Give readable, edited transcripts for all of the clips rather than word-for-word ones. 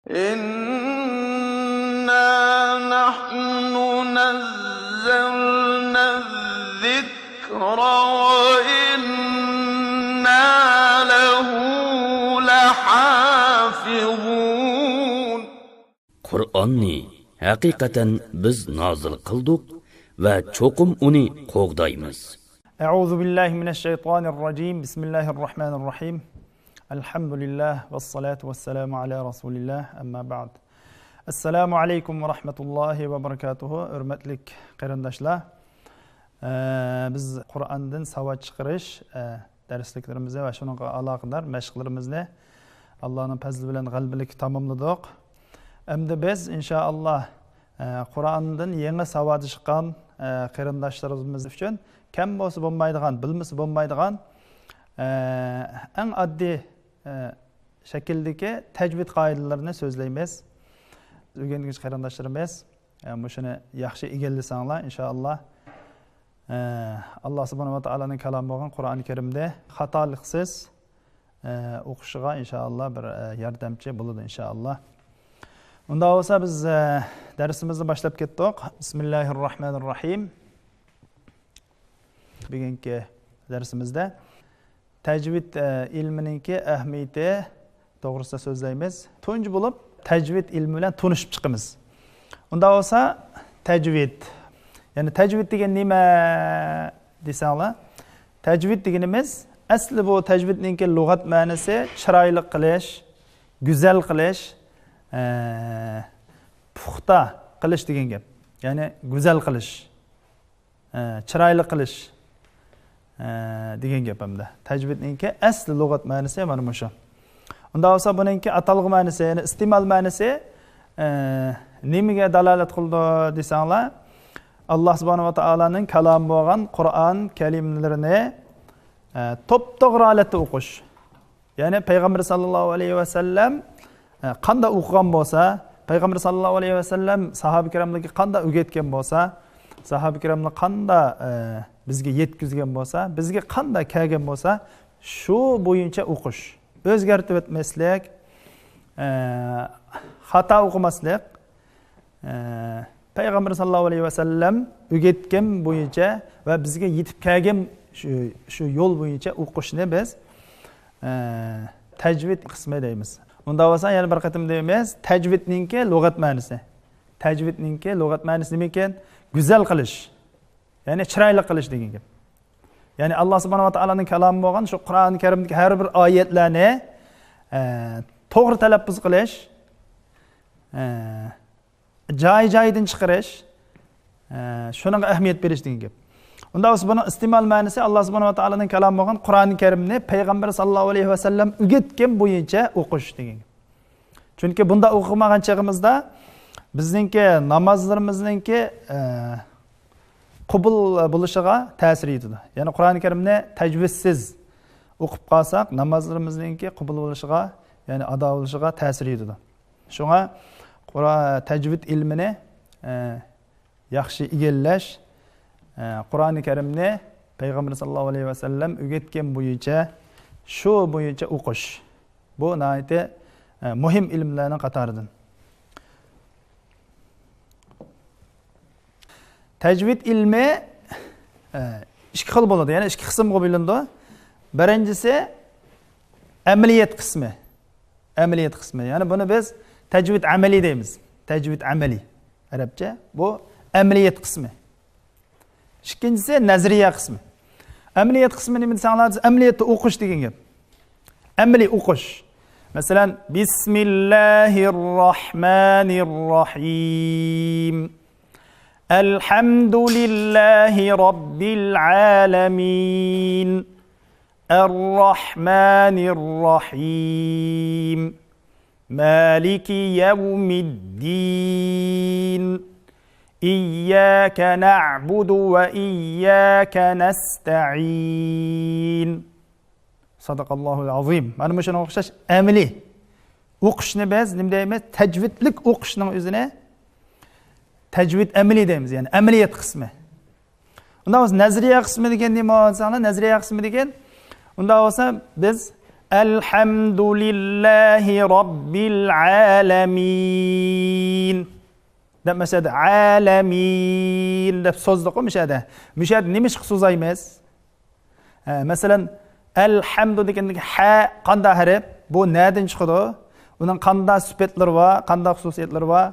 إنا نحن نزلنا الذكر وإنا له لحافظون. Qur'onni haqiqatan biz nozil qildik va cho'qim uni qo'g'daymiz. A'udhu billahi minash shaytonir rajim. Bismillahir rahmanir rahim. Alhamdulillah vassalatu vassalamu ala rasulillah. Amma ba'd. Assalomu alaykum va rahmatullohi va barakatuh. Hurmatli qarindoshlar, biz Qur'ondan savod chiqarish darsliklarimizni va shunga aloqador mashqlarimizni Allohning fazli bilan g'albilik tamomladik. Endi biz inshaalloh Qur'ondan yangi savod chiqqan qarindoshlarimiz uchun kam bo'lsa bo'lmaydigan, bilmasa bo'lmaydigan eng oddiy shakldagi tajvid qoidalarini so'zlaymiz. O'rgangan qarindoshlarimiz shuni yaxshi egallasanglar inshaalloh Alloh subhanahu va taolaning kalomi bo'lgan Qur'oni Karimda xatoliksiz o'qishiga inshaalloh bir yordamchi bo'ladi inshaalloh. Unda bo'lsa biz darsimizni boshlab ketdik. Bismillahirrohmanirrohim. Bugungi darsimizda tajvid ilmininki ahamiyati to'g'risida so'zlaymiz. Tunji bo'lib tajvid ilmi bilan tanishib chiqamiz. Unda bo'lsa tajvid, ya'ni tajvid degan nima desanglar, tajvid deganimiz asli bu tajvidninki lug'at ma'nosi chiroyli qilish, go'zal qilish, puxta qilish degan gap. Ya'ni go'zal qilish, chiroyli qilish degan gap hamda. Tajvidninki asli lug'at ma'nosi mana bu shu. Unda bo'lsa buningki atalg'i ma'nosi, ya'ni iste'mol ma'nosi nimaga dalolat qildi desanglar, Alloh subhanahu va taolaning kalomi bo'lgan Qur'on kalimalarini to'p-to'g'ri holatda o'qish. Ya'ni payg'ambar sallallohu alayhi va sallam qanday o'qigan bo'lsa, payg'ambar sallallohu alayhi va sallam sahoba kiramlarga qanday o'rgatgan bo'lsa, sahoba kiramlar qanday bizga yetkazgan bo'lsa, bizga qanday kelgan bo'lsa, shu bo'yicha o'qish. O'zgartib o'tmaslik, xato o'qimaslik, payg'ambar sallallohu alayhi va sallam o'rgatgan bo'yicha va bizga yetib kelgan shu yo'l bo'yicha o'qishni biz tajvid qismi deymiz. Unda bo'lsa yana bir qatim deymiz, tajvidninki lug'at ma'nosi. Tajvidninki lug'at ma'nosi nima ekan? Go'zal qilish. Ya'ni chiroyli qilish degan gap. Ya'ni Alloh subhanahu va taolaning kalomi bo'lgan shu Qur'oni Karimdagi har bir oyatlarni to'g'ri talaffuz qilish, joy-joyidan chiqarish, shunga ahamiyat berish degan gap. Unda buni iste'mol ma'nosi Alloh subhanahu va taolaning kalomi bo'lgan Qur'oni Karimni payg'ambar sallallohu alayhi va sallam o'rgatgan bo'yicha o'qish degan gap. Chunki bunda o'qimagan chog'imizda bizningki namozlarimizninki qabul bo'lishiga ta'sir etadi. Ya'ni Qur'oni Karimni tajvidsiz o'qib qolsak, namozlarimizninki qabul bo'lishiga, ya'ni ado bo'lishiga ta'sir etadi. Shunga tajvid ilmini yaxshi egallash, Qur'oni Karimni payg'ambar sallallohu alayhi va sallam o'rgatgan bo'yicha shu bo'yicha o'qish. Bu nihoyatda muhim ilmlarning qatoridan. Tajvid ilmi ikki xil bo'ladi, ya'ni ikki qismga bo'lindi. Birinchisi amaliyat qismi. Amaliyat qismi. Ya'ni buni biz tajvid amali deymiz. Tajvid amali arabcha. Bu amaliyat qismi. Ikkinchisi nazriya qismi. Amaliyat qismi nima desanglar, amaliyatda o'qish degan gap. Amaliy o'qish. Masalan, Bismillahirrohmanirrohim. Elhamdülillahi Rabbil alamin. Errahmanirrahim. Maliki yevmiddin. İyyâke na'budu ve iyyâke nesta'in. Sadaqallahul azim. Mana bu shuni o'qish amali. O'qishni biz nima deymiz? Tajvidlik o'qishning o'zini tajvid amali deymiz, ya'ni amaliyat qismi. Unda o'z nazriya qismi degan nima bo'lsa, nazriya qismi degan unda bo'lsa biz Elhamdülillahi Rabbil alamin. deb mesela alamin deb so'zni qo'mishadi. Mishad nima ish so'zaymiz? Masalan, elhamdu degandagi ha qanday harf? Bu nereden chiqadi? Uning qanday sifatlari bor, qanday xususiyatlari bor?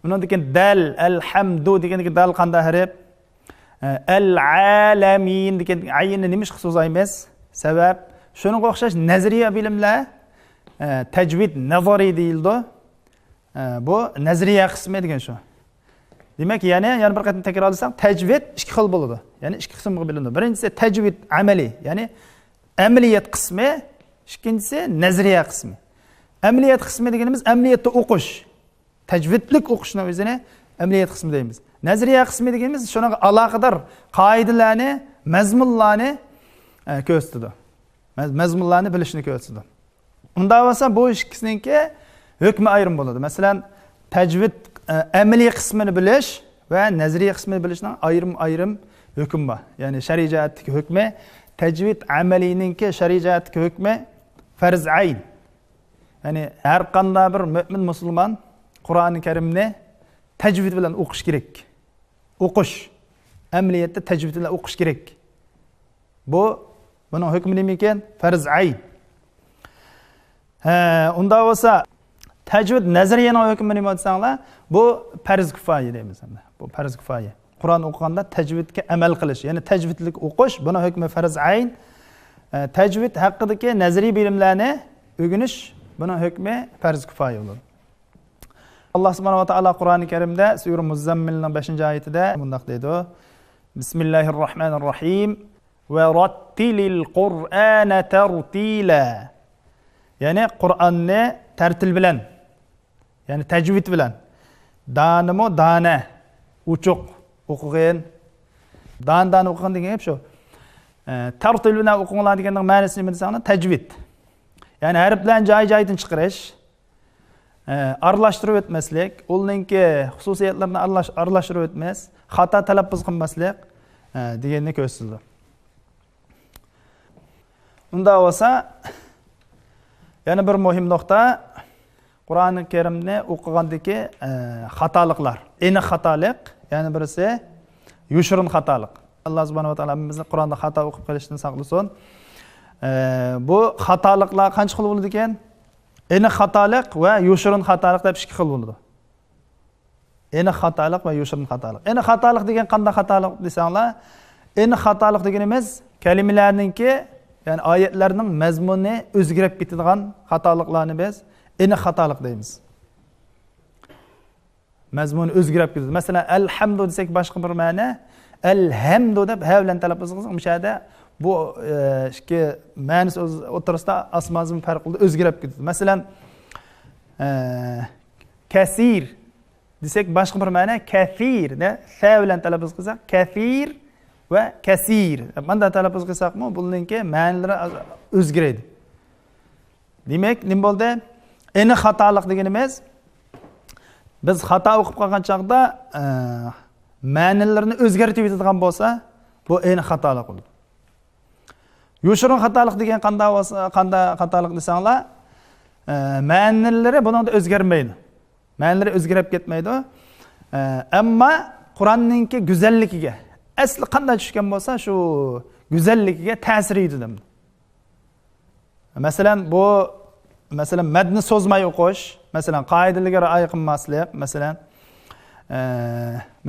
Undan keyin dal, elhamdu degandagi dal qanday harf? El-alamin degan ayni nima ish so'zaymiz? Sabab shunga o'xshash nazariya bilimlar tajvid nazariy deyildi. Bu nazariya qismi degan shu. Demak, yana bir qatim takrorlasam, tajvid ikki xil bo'ladi. Ya'ni ikki qismga bo'linadi. Birinchisi tajvid amaliy, ya'ni amaliyat qismi, ikkinchisi nazariya qismi. Amaliyat qismi deganimiz amaliyatda o'qish. Tajvidlik o'qishni o'zini amaliyat qismi deymiz. Nazariya qismi deganimiz shunga aloqador qoidalarni, mazmunlarni ko'rsatadi. Mazmunlarni bilishni ko'rsatadi. Unda bo'lsa bu ikkisiniki hukmi ayrim bo'ladi. Masalan, tajvid amaliy qismini bilish va nazariy qismini bilishning ayrim hukm bor. Ya'ni shariatdagi hukmi, tajvid amaliyninki shariatdagi hukmi farz ayn. Ya'ni har qanday bir mu'min musulmon Qur'oni Karimni tajvid bilan o'qish kerak. O'qish amaliyatda tajvid bilan o'qish kerak. Buning hukmi nima ekan? Farz ayn. Unda bo'lsa tajvid nazariyaning hukmi nima desanglar, bu farz kifoya deymiz. Bu farz kifoya. Qur'on o'qiganda tajvidga amal qilish, ya'ni tajvidlik o'qish, buning hukmi farz ayn. Tajvid haqidagi nazariy bilimlarni o'rganish, buning hukmi farz kifoya bo'ladi. Allah subhanahu wa ta'ala Qur'oni Karimda Sura Muzammilning 5-oyatida bunday deydi: Bismillahirrohmanirrohim va rattilil Qur'ana tartila. Ya'ni Qur'onni tartil bilan, ya'ni tajvid bilan, danimo dana, uchuq o'qigan, dan o'qigan degan gap shu. Tartil bilan o'qinglar deganning ma'nosi nima desanglar, tajvid. Ya'ni harflarni joy-joyidan chiqarish, aralashtirib o'tmaslik, ularning xususiyatlarini aralashtirib o'tmas, xato talaffuz qilmaslik deganni ko'rsatdi. Unda bo'lsa, yana bir muhim nuqta, Qur'oni Karimni o'qigandagi xatoliklar. Aniq xatolik, ya'ni birisi yushirin xatolik. Alloh subhanahu va taolo bizni Qur'onda xato o'qib qolishdan saqlasin. Bu xatoliklar qancha xil bo'ladi ekan? Aniq xatolik va yushirin xatolik deb ikki xil bo'ladi. Aniq xatolik va yushirin xatolik. Aniq xatolik degan qanday xatolik desanglar, aniq xatolik deganimiz kalimalarningki, ya'ni oyatlarning mazmuni o'zgarib ketadigan xatoliklarni biz aniq xatolik deymiz. Mazmuni o'zgarib ketadi. Masalan, alhamdu desak boshqa bir ma'no, alhamdu deb ha bilan talaffuz qilsak, mishada bu ikki ma'nosi o'rtasida asmozim farq qildi, o'zgarib ketadi. Masalan, kasir desak boshqa bir ma'no, kafir da sa bilan talaffuz qilsak, kafir va kasir. Bunday talaffuz qilsakmi, buningki ma'nolari o'zgaradi. Demak, nima bo'ldi? Aniq xatolik deganimiz, biz xato o'qib qolgan chaqda ma'nolarini o'zgartib yetadigan bo'lsa, bu aniq xatolik bo'ladi. Yushirin xatolik degan qanday xatolik desanglar, ma'nolari buningda o'zgarmaydi. Ma'nolari o'zgarib ketmaydi. Ammo Qur'onningki go'zalligiga, asli qanday tushgan bo'lsa, shu go'zalligiga ta'sir etadi. Masalan, madni so'zmay o'qish, masalan, qoidalarga rioya qilmaslik, masalan,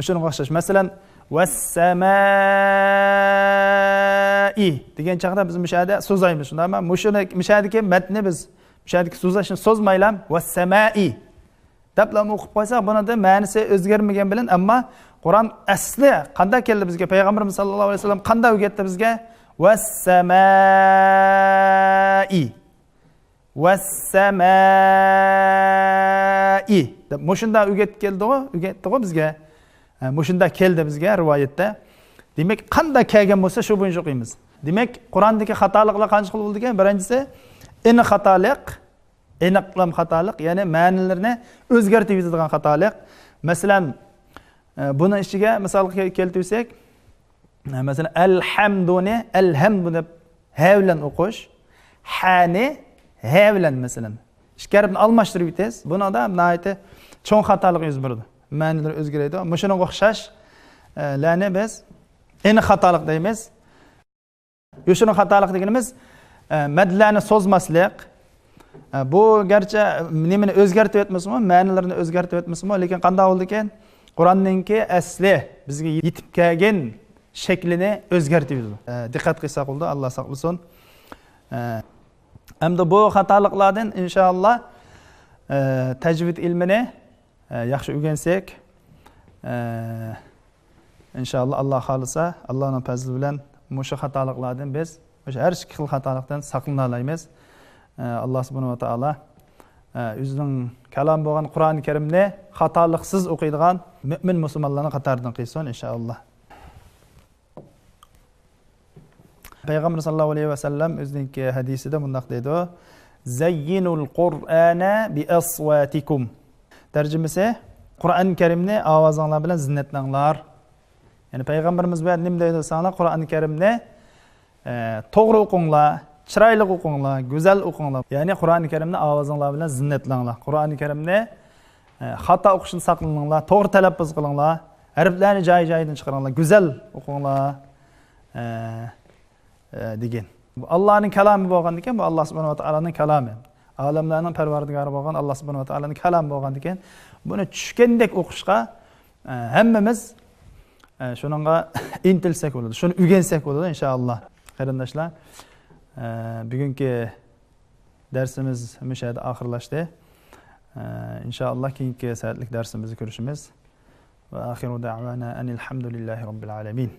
shunga o'xshash. Masalan, was-samaa'i degan chaqda biz mishada so'zlaymiz, shundaymi? Mishadagi matni biz mishadagi so'zlashni so'zmaylam, was-samaa'i deb o'qib qo'ysak, buningda ma'nosi o'zgarmagan bilan, ammo Qur'on asli qanday keldi bizga? Payg'ambarimiz sollallohu alayhi vasallam qanday o'rgatdi bizga? Was-samaa'i was-samaa'i deb shunda o'rgatdi bizga. Shunda keldi bizga rivoyatda. Demak, qanday kelgan bo'lsa, shu bo'yicha o'qiymiz. Demak, Qur'ondagi xatoliklar qancha xil bo'ldi ekan? Birinchisi aniq xatolik, aniqlam xatolik, ya'ni ma'nolarni o'zgartirib yetadigan xatolik. Masalan, buni ichiga misol keltirsak, masalan, alhamduni alhamdu deb ha bilan o'qish, ha'ni ha bilan masalan ikki harfni almashtirib bitasiz. Bunda nihoyatda cho'ng xatolik yuz beradi. Ma'nolar o'zgaradi. Shunga o'xshash lani biz eni xatolik deymiz. Yo'shini xatolik deganimiz madlarni so'zmaslik. Bu garchi nimani o'zgartirib etmasmi, ma'nolarni o'zgartirib etmasmi, lekin qanday bo'ldi ekan? Qur'onningki asli bizga yetib kelgan shaklini o'zgartirib yurdi. Diqqat qilsa bo'ldi, Alloh saqlasin. Hamda bu xatoliklardan inshaalloh tajvid ilmini yaxshi o'rgansak, inshaalloh Alloh xolisa, Allohning fazli bilan mushu xatoliklardan biz o'sha har ikki xil xatolikdan saqlana olamiz. Alloh subhanahu va taolo o'zining kalom bo'lgan Qur'oni Karimni xatoliksiz o'qiydigan mu'min musulmonlarning qatoridan qilsin inshaalloh. Payg'ambar sallallohu alayhi va sallam o'zining hadisida bunday deydi: "Zayyinul Qur'ana bi aswatikum." Tarjimasi: Qur'oni Karimni ovozinglar bilan zinnatlanglar. Ya'ni payg'ambarimiz bu nima deydi sanlar? Qur'oni Karimni to'g'ri o'qinglar, chiroyli o'qinglar, go'zal o'qinglar. Ya'ni Qur'oni Karimni ovozinglar bilan zinnatlanglar. Qur'oni Karimni xato o'qishni saqlaninglar, to'g'ri talaffuz qilinglar, harflarni joy-joyidan chiqaringlar, go'zal o'qinglar degan. Bu Allohning kalomi bo'lgan ekan, bu Alloh subhanahu va taolaning kalomi. Olamlarning parvardigori bo'lgan Alloh subhanahu va taolaning kalomi bo'lgan ekan, buni tushgandek o'qishga hammamiz shuningga intilsak bo'ladi, shuni o'rgansak bo'ladi inshaalloh. Qarindoshlar, bugungi darsimiz mushada oxirlashdi. İnşallah keyingi soatlik darsimizni ko'rishimiz. Va axiru da'vana anil hamdulillahi robbil alamin.